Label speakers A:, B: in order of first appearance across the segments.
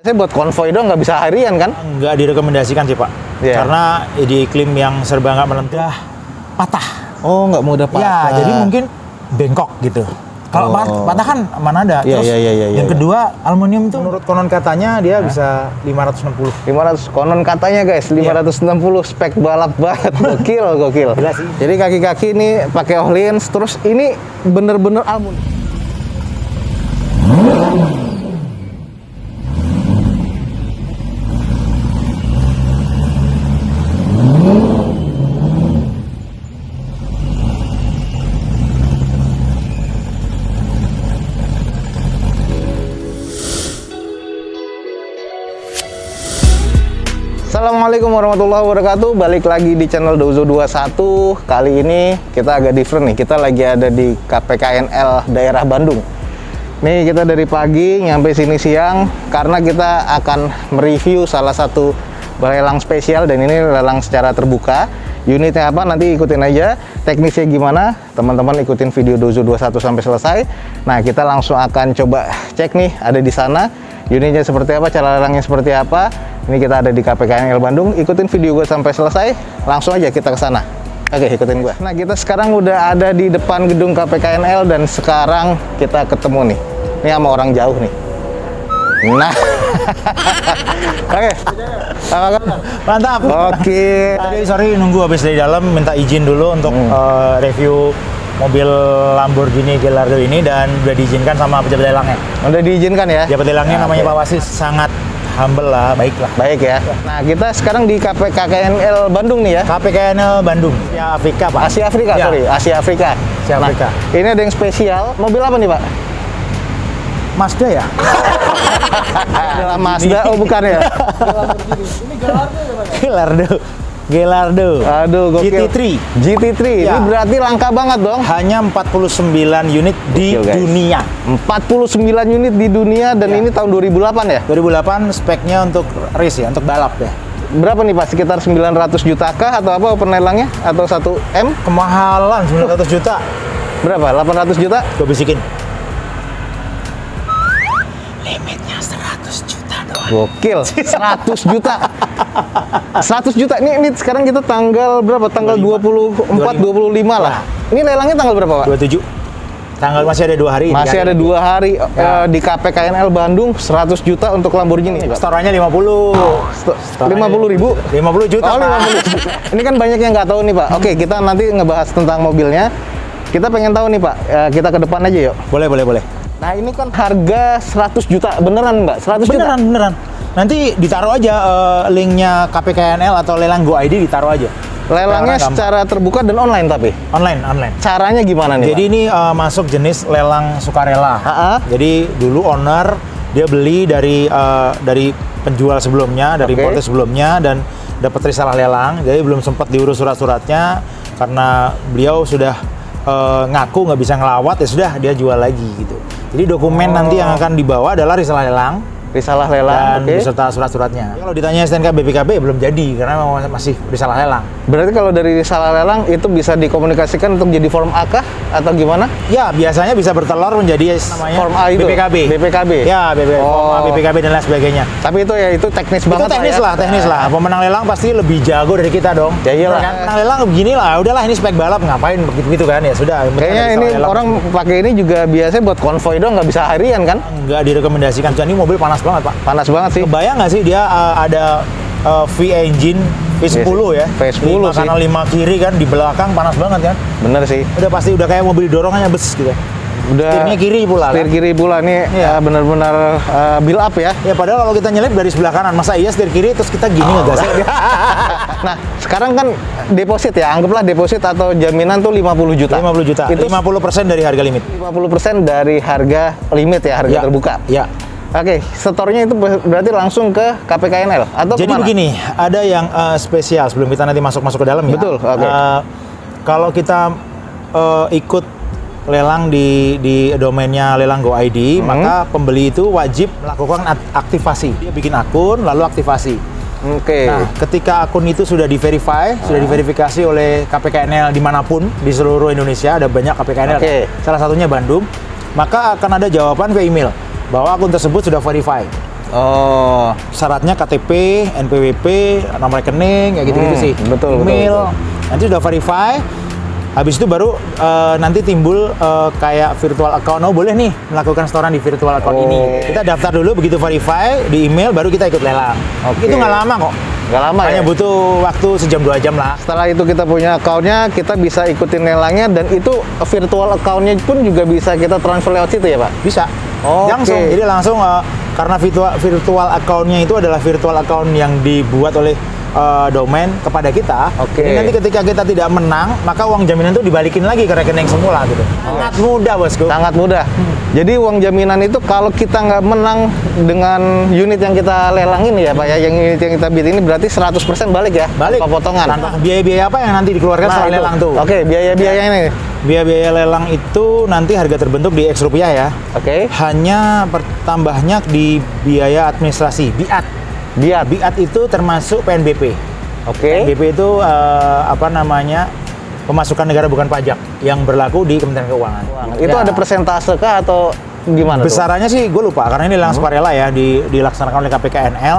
A: Saya buat konvoy dong, nggak bisa harian kan?
B: Nggak direkomendasikan sih Pak, karena di iklim yang serba nggak menentu patah.
A: Oh, nggak mudah patah.
B: Ya, jadi mungkin bengkok gitu. Kalau patah kan mana ada. Terus yang kedua, aluminium tuh menurut konon katanya dia bisa 560.
A: 500 konon katanya guys, 560 spek balap banget. Gokil.
B: Gila sih.
A: Jadi kaki-kaki ini pakai Öhlins, terus ini bener-bener aluminium. Assalamualaikum warahmatullahi wabarakatuh. Balik lagi di channel Dozo 21. Kali ini kita agak different nih. Kita lagi ada di KPKNL daerah Bandung. Nih kita dari pagi nyampe sini siang karena kita akan mereview salah satu lelang spesial, dan ini lelang secara terbuka. Unitnya apa nanti ikutin aja, teknisnya gimana teman-teman ikutin video Dozo 21 sampai selesai. Nah, kita langsung akan coba cek nih, ada di sana unitnya seperti apa, cara lelangnya seperti apa. Ini kita ada di KPKNL Bandung. Ikutin video gue sampai selesai, langsung aja kita ke sana. Oke, ikutin gue. Nah, kita sekarang udah ada di depan gedung KPKNL, dan sekarang kita ketemu nih. Ini sama orang jauh nih. Nah, oke,
B: mantap.
A: Oke.
B: Tadi sorry nunggu habis dari dalam, minta izin dulu untuk review mobil Lamborghini Gallardo ini, dan udah diizinkan sama pejabat lelangnya.
A: Udah diizinkan ya?
B: Pejabat lelangnya namanya Pak Wasis, sangat humble lah, baik lah.
A: Baik ya. Nah, kita sekarang di KPKNL Bandung nih ya.
B: KPKNL Bandung. Ya, Afrika Pak.
A: Asia Afrika,
B: Ya.
A: sorry. Asia Afrika.
B: Asia Afrika.
A: Nah, ini ada yang spesial. Mobil apa nih, Pak?
B: Mazda ya?
A: Adalah Mazda, oh bukan ya?
B: Ini Gallardo.
A: Aduh, gokil. GT3.
B: Ya.
A: Ini berarti langka banget dong.
B: Hanya 49 unit di dunia.
A: 49 unit di dunia, dan ini tahun 2008 ya?
B: 2008 speknya untuk race ya, untuk balap ya.
A: Berapa nih Pak? Sekitar 900 juta kah atau apa open levelangnya? Atau 1M?
B: Kemahalan 900 juta.
A: Berapa? 800 juta?
B: Gue bisikin. Limitnya 100 juta doang.
A: Gokil, 100 juta. 100 juta. Ini sekarang kita tanggal berapa? Tanggal 24, 25 lah. Ini lelangnya tanggal berapa, Pak?
B: 27. Tanggal masih ada 2 hari.
A: Masih ada 2 hari di KPKNL Bandung. 100 juta untuk Lamborghini.
B: Setorannya 50.
A: 50 ribu?
B: 50 juta.
A: Oh, 50 juta. Ini kan banyak yang nggak tahu nih, Pak. Oke, kita nanti ngebahas tentang mobilnya. Kita pengen tahu nih, Pak. Kita ke depan aja yuk.
B: Boleh.
A: Nah, ini kan harga 100 juta. Beneran, Mbak? 100 juta?
B: Beneran. Nanti ditaruh aja linknya KPKNL atau lelang Go ID, ditaruh aja.
A: Lelangnya secara terbuka dan online tapi?
B: Online.
A: Caranya gimana nih,
B: Jadi
A: Pak?
B: ini masuk jenis lelang sukarela. Jadi dulu owner dia beli dari penjual sebelumnya, dari importer sebelumnya, dan dapat risalah lelang. Jadi belum sempat diurus surat-suratnya karena beliau sudah ngaku nggak bisa ngelawat, ya sudah dia jual lagi gitu. Jadi dokumen nanti yang akan dibawa adalah risalah lelang.
A: Risalah lelang,
B: dan beserta surat-suratnya. Kalau ditanya STNK BPKB belum jadi karena masih risalah lelang.
A: Berarti kalau dari risalah lelang itu bisa dikomunikasikan untuk jadi form A kah atau gimana?
B: Ya, biasanya bisa bertelur menjadi namanya
A: form A itu. BPKB.
B: Ya, form A, BPKB dan lain sebagainya.
A: Tapi itu ya itu teknis banget.
B: Itu teknis lah. Pemenang lelang pasti lebih jago dari kita dong.
A: Ya iyalah.
B: Kan pemenang lelang begini lah. Udahlah, ini spek balap, ngapain begitu kan, ya sudah.
A: Kayaknya ini orang pakai ini juga biasanya buat konvoy doang, nggak bisa harian kan?
B: Nggak direkomendasikan. Jadi mobil panas banget, Pak.
A: Panas banget sih.
B: Kebayang nggak sih dia ada V-engine, V10 ya?
A: V10
B: 5
A: sih.
B: kanan 5 kiri kan, di belakang panas banget kan?
A: Bener sih.
B: Udah pasti udah kayak mobil dorongannya bes gitu.
A: Udah
B: setirnya kiri pula.
A: Setir kiri pula nih, benar-benar build up ya.
B: Ya padahal kalau kita nyelip dari sebelah kanan, masa iya setir kiri terus kita gini ngegasnya?
A: Nah, sekarang kan deposit ya, anggaplah deposit atau jaminan tuh 50 juta.
B: 50 juta. Itu 50% dari harga limit.
A: 50% dari harga limit ya, harga terbuka.
B: Ya.
A: Oke, setornya itu berarti langsung ke KPKNL atau
B: jadi
A: kemana?
B: Begini, ada yang spesial sebelum kita nanti masuk ke dalam ya.
A: Betul. Oke.
B: Kalau kita ikut lelang di domainnya lelang Go ID, maka pembeli itu wajib melakukan aktivasi. Dia bikin akun lalu aktivasi.
A: Oke.
B: Nah, ketika akun itu sudah sudah diverifikasi oleh KPKNL dimanapun di seluruh Indonesia, ada banyak KPKNL. Salah satunya Bandung, maka akan ada jawaban via email bahwa akun tersebut sudah verified.
A: Oh,
B: Syaratnya KTP, NPWP, nomor rekening, kayak gitu-gitu sih.
A: betul,
B: Email.
A: betul.
B: Nanti udah verify. Habis itu baru nanti timbul kayak virtual account. Oh, boleh nih melakukan setoran di virtual account ini. Kita daftar dulu, begitu verify di email baru kita ikut lelang.
A: Oke.
B: Itu nggak lama kok.
A: nggak lama
B: Hanya
A: ya?
B: butuh waktu sejam 2 jam lah.
A: Setelah itu kita punya account-nya, kita bisa ikutin lelangnya, dan itu virtual account-nya pun juga bisa kita transfer lewat situ ya Pak?
B: Bisa.
A: Oke.
B: Langsung. Jadi langsung karena virtual account-nya itu adalah virtual account yang dibuat oleh domain kepada kita.
A: Oke.
B: Jadi nanti ketika kita tidak menang, maka uang jaminan itu dibalikin lagi ke rekening semula gitu. Sangat mudah, Bosku.
A: Sangat mudah. Jadi uang jaminan itu kalau kita nggak menang dengan unit yang kita lelangin ya Pak ya, yang unit yang kita bid ini berarti 100% balik ya?
B: Balik.
A: Tanpa potongan.
B: Tanpa biaya-biaya apa yang nanti dikeluarkan setelah
A: itu.
B: lelang tuh.
A: Oke, biaya-biaya ini.
B: Biaya-biaya lelang itu nanti harga terbentuk di X rupiah ya.
A: Oke.
B: Hanya pertambahnya di biaya administrasi, BIAT. BIAT itu termasuk PNBP.
A: Oke.
B: PNBP itu pemasukan negara bukan pajak yang berlaku di Kementerian Keuangan.
A: Itu ada persentase kah atau gimana tuh?
B: Besarannya sih gue lupa karena ini lelang sukarela ya dilaksanakan oleh KPKNL.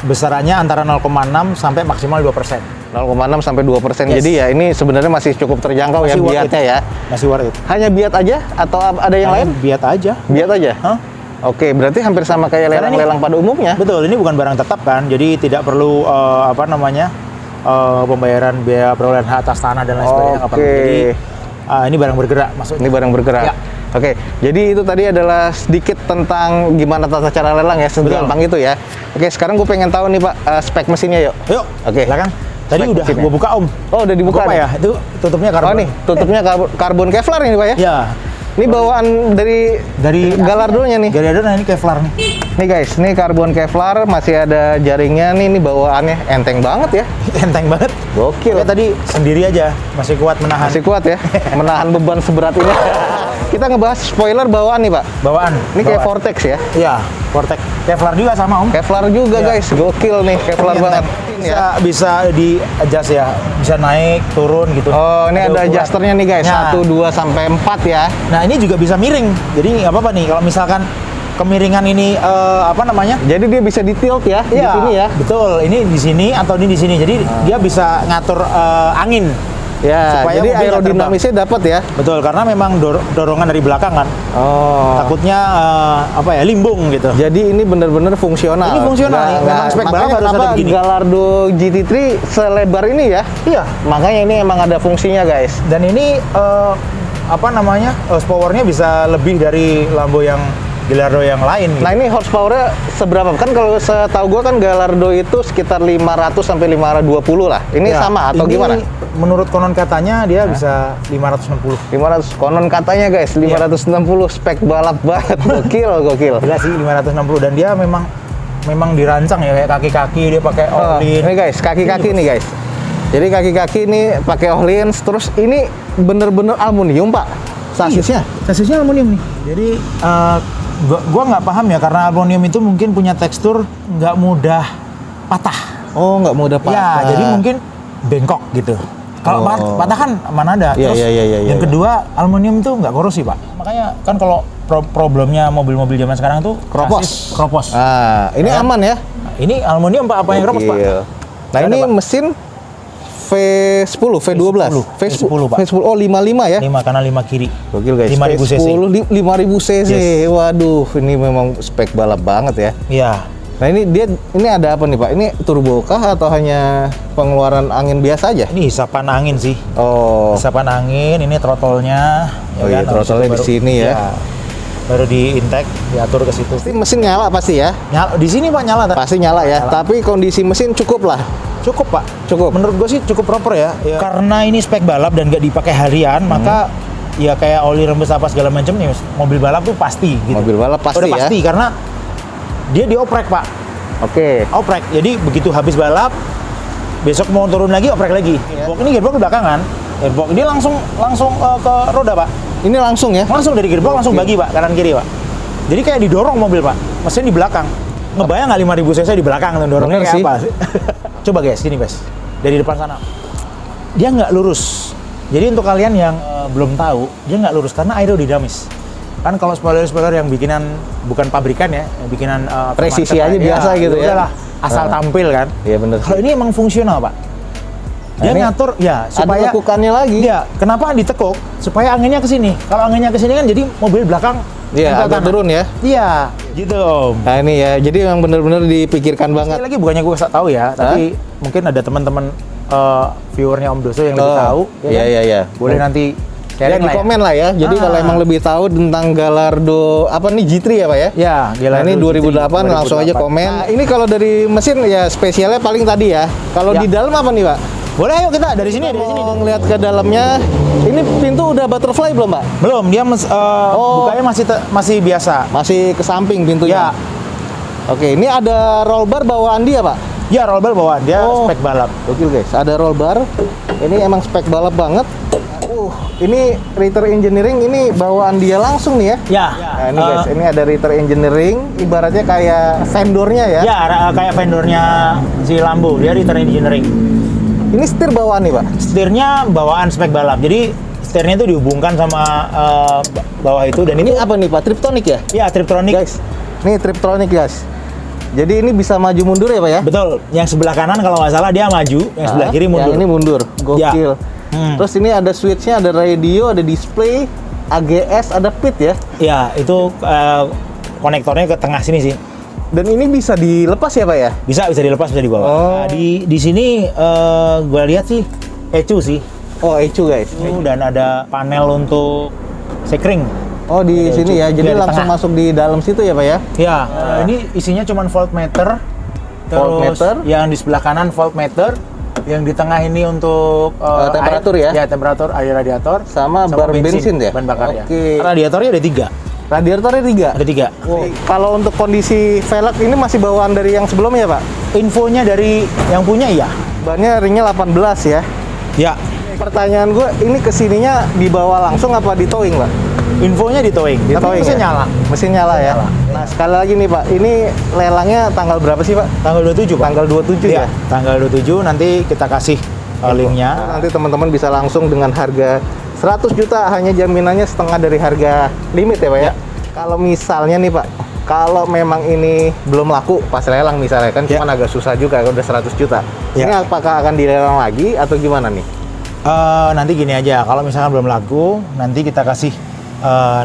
B: Besarannya antara 0,6 sampai maksimal 2%.
A: 0,6 sampai 2%.
B: Yes.
A: Jadi ya ini sebenarnya masih cukup terjangkau ya
B: Masih worth
A: biatnya
B: it.
A: ya.
B: Masih worth it.
A: Hanya biat aja atau ada yang lain?
B: Biat aja.
A: Biat aja.
B: Hah?
A: Oke, berarti hampir sama kayak
B: Karena ini-
A: lelang-lelang pada umumnya.
B: Betul, ini bukan barang tetap kan, jadi tidak perlu pembayaran biaya perolehan hak atas tanah dan lain sebagainya. Nggak perlu.
A: Oke.
B: Jadi ini barang bergerak maksudnya.
A: Ini barang bergerak.
B: Ya.
A: Oke, jadi itu tadi adalah sedikit tentang gimana tata cara lelang ya, segampang itu ya. Oke, sekarang gue pengen tahu nih Pak, spek mesinnya yuk.
B: Yuk,
A: Oke.
B: silakan. Tadi
A: Spek
B: udah
A: mesinnya.
B: gua buka Om.
A: Oh, udah dibuka
B: Apa
A: nih?
B: ya? Itu tutupnya karbon.
A: Oh nih, tutupnya karbon Kevlar ini Pak ya?
B: Ya,
A: Ini bawaan dari Gallardo-nya nih.
B: Gallardo, nah ini Kevlar nih.
A: Nih guys, ini karbon Kevlar, masih ada jaringnya nih, ini bawaannya enteng banget ya.
B: Enteng banget.
A: Gokil.
B: Oke, tadi sendiri aja masih kuat menahan.
A: Masih kuat ya, menahan beban seberat ini. Kita ngebahas spoiler bawaan nih Pak.
B: Bawaan.
A: Ini kayak
B: Bawaan.
A: Vortex ya.
B: Iya, Vortex. Kevlar juga sama Om.
A: Kevlar juga
B: Iya.
A: guys, gokil nih, Kevlar
B: Ini
A: banget.
B: enteng.
A: Ini ya.
B: Bisa di adjust ya, bisa naik, turun gitu.
A: Oh, ini ada
B: ukuran.
A: adjusternya nih guys,
B: Nah.
A: 1, 2, sampai 4 ya.
B: Nah, ini juga bisa miring. Jadi nggak apa-apa nih kalau misalkan kemiringan ini
A: Jadi dia bisa ditilt ya, di sini ya.
B: Betul, ini di sini atau ini di sini. Jadi dia bisa ngatur angin.
A: Ya,
B: Supaya
A: jadi
B: mobil nggak
A: aerodinamisnya dapat ya.
B: Betul, karena memang dorongan dari belakang kan.
A: Oh.
B: Takutnya limbung gitu.
A: Jadi ini benar-benar fungsional.
B: Ini fungsional, ya. Memang spek balap
A: makanya
B: harus ada
A: kenapa
B: begini.
A: Gallardo GT3 selebar ini ya.
B: Iya.
A: Makanya ini emang ada fungsinya guys.
B: Dan ini horsepower-nya bisa lebih dari Lambo yang Gallardo yang lain. Gitu.
A: Nah ini horsepower-nya seberapa? Kan kalau setahu gua kan Gallardo itu sekitar 500 sampai 520 lah. Ini
B: Ya,
A: sama atau
B: ini
A: gimana?
B: Menurut konon katanya dia bisa 560.
A: 500 konon katanya guys, 560 spek balap banget. Gokil.
B: Gila sih 560 dan dia memang dirancang ya kayak kaki-kaki dia pakai
A: Oh,
B: Ohlin.
A: ini guys, kaki-kaki nih guys. Jadi kaki-kaki ini pakai Ohlin, terus ini bener-bener aluminium Pak. Sasisnya.
B: Sasisnya aluminium nih. Jadi gua nggak paham ya karena aluminium itu mungkin punya tekstur nggak mudah patah.
A: Oh, nggak mudah patah.
B: Ya, jadi mungkin bengkok gitu. Kalau
A: Oh.
B: patah kan mana ada.
A: Iya,
B: Terus
A: iya,
B: yang kedua aluminium itu nggak korosi Pak. Makanya kan kalau problemnya mobil-mobil zaman sekarang tuh
A: Keropos.
B: sasis keropos.
A: Ah, ini
B: Ya.
A: aman ya.
B: Ini aluminium Pak, apa yang keropos Pak?
A: Gokil. Nah,
B: Ada,
A: ini
B: Pak.
A: mesin V10, V12.
B: V10, Pak.
A: V10, oh 55 ya.
B: 5 kanan 5 kiri.
A: Gokil guys.
B: 5.000 cc.
A: V10 5000 cc.
B: Yes.
A: Waduh, ini memang spek balap banget ya.
B: Iya.
A: Nah, ini ada apa nih, Pak? Ini turbo kah atau hanya pengeluaran angin biasa aja?
B: Ini hisapan angin sih.
A: Oh.
B: Hisapan angin, ini throttle-nya.
A: Oh iya,
B: Habis
A: throttle-nya
B: itu
A: di sini ya.
B: Baru di intake, diatur ke situ.
A: Pasti mesin nyala pasti ya?
B: Nyala, di sini Pak nyala.
A: Pasti nyala ya. Tapi kondisi mesin cukup lah.
B: Cukup Pak.
A: Cukup.
B: Menurut gue sih cukup proper ya. Karena ini spek balap dan nggak dipakai harian, maka ya kayak oli rembes apa segala macam nih, mobil balap tuh pasti gitu.
A: Mobil balap pasti
B: Udah
A: ya?
B: pasti karena dia dioprek Pak.
A: Oke.
B: Oprek. Jadi begitu habis balap, besok mau turun lagi oprek lagi. Gearbox ini gearbox di belakangan. Gearbox ini langsung ke roda Pak.
A: Ini langsung ya?
B: Langsung dari gearbox langsung bagi Pak, kanan kiri Pak. Jadi kayak didorong mobil Pak. Mesin di belakang. Ngebayang nggak 5000 cc di belakang tuh dorongnya
A: Bener
B: kayak
A: sih.
B: apa sih? Coba guys, gini guys. Dari depan sana. Dia nggak lurus. Jadi untuk kalian yang belum tahu, dia nggak lurus karena aerodinamis. Kan kalau spoiler-spoiler yang bikinan bukan pabrikan ya, yang bikinan
A: presisi
B: teman
A: aja
B: kita,
A: biasa gitu ya.
B: Udahlah, asal tampil kan.
A: Iya bener.
B: Kalau ini emang fungsional, Pak. Dia
A: Ini
B: ngatur ya supaya
A: ada lekukannya lagi.
B: Iya, kenapa ditekuk? Supaya anginnya ke sini. Kalau anginnya ke sini kan jadi mobil belakang
A: Iya,
B: nempel
A: agak
B: tanah.
A: turun ya.
B: Iya, gitu Om.
A: Nah ini ya, jadi yang bener-bener dipikirkan banget.
B: Sekali lagi bukannya gue tahu ya, tapi mungkin ada teman-teman viewernya Om Doso yang lebih tahu.
A: Iya, iya, iya.
B: Boleh nanti
A: Ya
B: sharing
A: di
B: lah ya.
A: komen lah ya. Jadi kalau emang lebih tahu tentang Gallardo apa nih G3 ya Pak ya?
B: Ya,
A: Nah, ini 2008 langsung aja komen. Nah, ini kalau dari mesin ya spesialnya paling tadi ya. Kalau
B: Ya.
A: di dalam apa nih Pak?
B: Boleh ayo kita dari sini, dari sini.
A: Mau ngeliat ke dalamnya. Ini pintu udah butterfly belum Pak?
B: Belum, dia bukanya masih biasa.
A: Masih ke samping pintunya.
B: Ya,
A: Oke, ini ada roll bar bawaan dia Pak.
B: ya roll bar bawaan, dia
A: Oh.
B: spek balap.
A: Gokil guys, ada roll bar. Ini emang spek balap banget. Ini Ritter Engineering, ini bawaan dia langsung nih ya.
B: Ya.
A: Nah ini guys, ini ada Ritter Engineering, ibaratnya kayak vendornya ya.
B: Ya, kayak vendornya si Lambo, dia Ritter Engineering.
A: Ini setir bawaan nih Pak.
B: Setirnya bawaan spek balap. Jadi setirnya itu dihubungkan sama bawah itu dan
A: Ini
B: ini
A: apa nih Pak? Triptonic ya?
B: ya Triptronic.
A: Guys, ini Triptronic guys. Jadi ini bisa maju mundur ya Pak ya?
B: Betul. Yang sebelah kanan kalau nggak salah dia maju, yang sebelah kiri mundur.
A: Yang ini mundur, gokil.
B: Ya.
A: Terus ini ada switch-nya, ada radio, ada display, AGS, ada PIT ya.
B: Ya, itu konektornya ke tengah sini sih.
A: Dan ini bisa dilepas ya Pak ya?
B: Bisa dilepas, bisa dibawa.
A: Oh.
B: Nah, di sini gue lihat sih ECU sih.
A: Oh, ECU guys.
B: Dan ada panel untuk sekring.
A: Oh, di
B: Ada
A: sini
B: ECU.
A: ya. Jadi
B: Iya, di
A: langsung
B: tengah.
A: masuk di dalam situ ya Pak ya?
B: Ya, ini isinya cuma voltmeter. Terus
A: Voltmeter.
B: yang di sebelah kanan voltmeter, yang di tengah ini untuk
A: temperatur
B: air,
A: ya?
B: Ya, temperatur air radiator
A: Sama bar bensin ya?
B: Ban bakar ya.
A: Oke.
B: Radiatornya ada 3.
A: Radiatornya 3?
B: Ada 3.
A: Wow. Kalau untuk kondisi velg ini masih bawaan dari yang sebelumnya Pak?
B: Infonya dari yang punya iya.
A: Bannya ringnya 18 ya?
B: Ya.
A: Pertanyaan gue, ini kesininya dibawa langsung apa di towing Pak?
B: Infonya di towing.
A: Di
B: Tapi
A: towing
B: mesin
A: ya?
B: nyala.
A: Mesin nyala ya?
B: Nyala.
A: Nah sekali lagi nih Pak, ini lelangnya tanggal berapa sih Pak?
B: Tanggal 27, Pak.
A: Tanggal 27
B: Iya,
A: ya?
B: tanggal 27 nanti kita kasih linknya.
A: Nanti teman-teman bisa langsung dengan harga 100 juta, hanya jaminannya setengah dari harga limit ya Pak ya?
B: Ya.
A: Kalau misalnya nih Pak, kalau memang ini belum laku pas lelang misalnya kan,
B: Ya.
A: cuman agak susah juga kalau udah 100 juta.
B: Ya.
A: Ini apakah akan dilelang lagi atau gimana nih?
B: Nanti gini aja, kalau misalkan belum laku, nanti kita kasih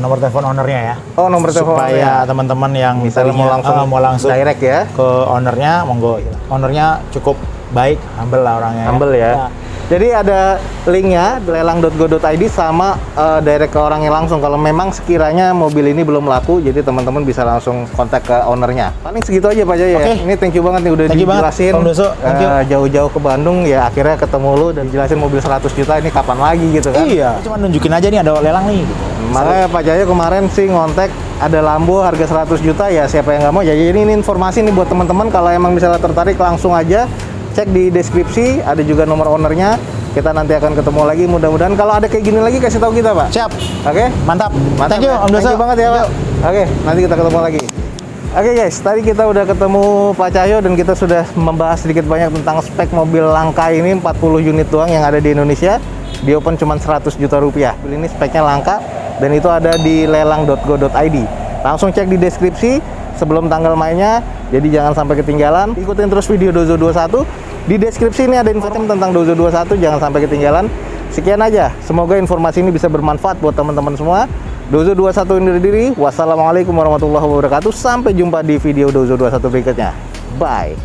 B: nomor telepon ownernya ya.
A: Oh, nomor telepon
B: Supaya teman-teman yang
A: misalnya
B: tadinya,
A: mau langsung
B: direct
A: ya.
B: ke ownernya, monggo. Ownernya cukup baik, humble lah orangnya.
A: Humble ya. Jadi ada linknya lelang.go.id sama direct ke orangnya langsung. Kalau memang sekiranya mobil ini belum laku, jadi teman-teman bisa langsung kontak ke ownernya. Paling segitu aja Pak Jaya.
B: Oke.
A: Ini thank you banget nih udah
B: Thank you banget,
A: dijelasin.
B: Om Doso. Thank you.
A: Jauh-jauh ke Bandung ya akhirnya ketemu lu dan jelasin mobil 100 juta ini kapan lagi gitu kan.
B: Iya. Cuma nunjukin aja nih ada lelang nih. Gitu.
A: Makanya Pak Jaya kemarin sih ngontek ada Lambo harga 100 juta ya siapa yang nggak mau. Jadi ini informasi nih buat teman-teman kalau emang misalnya tertarik langsung aja cek di deskripsi, ada juga nomor ownernya. Kita nanti akan ketemu lagi, mudah-mudahan kalau ada kayak gini lagi kasih tahu kita Pak.
B: Siap.
A: Oke?
B: Mantap.
A: Mantap
B: Thank you,
A: ya.
B: Om Doso.
A: Thank you banget ya Pak. Oke, nanti kita ketemu lagi. Oke guys, tadi kita udah ketemu Pak Cahyo dan kita sudah membahas sedikit banyak tentang spek mobil langka ini, 40 unit doang yang ada di Indonesia. Di open cuma 100 juta rupiah. Ini speknya langka dan itu ada di lelang.go.id. Langsung cek di deskripsi sebelum tanggal mainnya. Jadi jangan sampai ketinggalan. Ikutin terus video Dozo 21. Di deskripsi ini ada informasi tentang Dozo 21, jangan sampai ketinggalan. Sekian aja. Semoga informasi ini bisa bermanfaat buat teman-teman semua. Dozo 21 undur diri. Wassalamualaikum warahmatullahi wabarakatuh. Sampai jumpa di video Dozo 21 berikutnya. Bye.